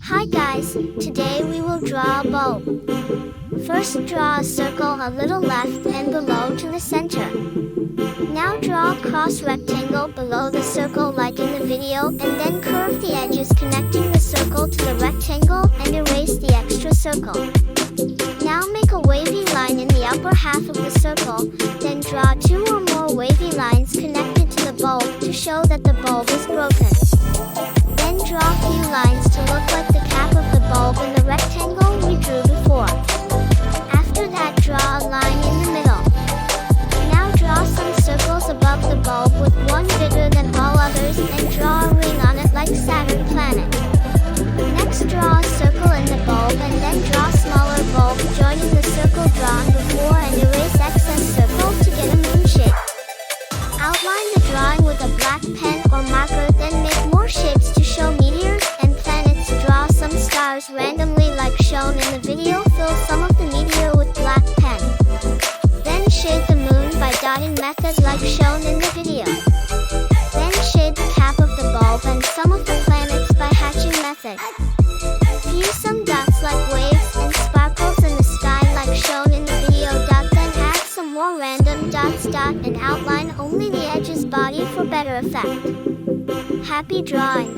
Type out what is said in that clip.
Hi guys, today we will draw a bulb. First draw a circle a little left and below to the center. Now draw a cross rectangle below the circle like in the video and then curve the edges connecting the circle to the rectangle and erase the extra circle. Now make a wavy line in the upper half of the circle, then draw 2 or more wavy lines connected to the bulb to show that the bulb is broken. Then draw a few lines to look like the cap of the bulb in the rectangle we drew before. After that, draw a line in the middle. Now draw some circles above the bulb with one bigger than all others and draw a ring on it like Saturn planet. Next, draw a circle in the bulb and then draw smaller bulb joining the circle drawn before and erase excess circle to get a moon shape. Outline the drawing with a black pen or marker, then make more shapes to show meteors and planets. Draw some stars randomly like shown in the video. Fill some of the meteor with black pen. Then shade the moon by dotting method like shown in the video. Then shade the cap of the bulb and some of the planets by hatching method. Fuse some dots like waves and sparkles in the sky like shown in the video. Then add some more random dots and outline only the edges body for better effect. Happy drawing!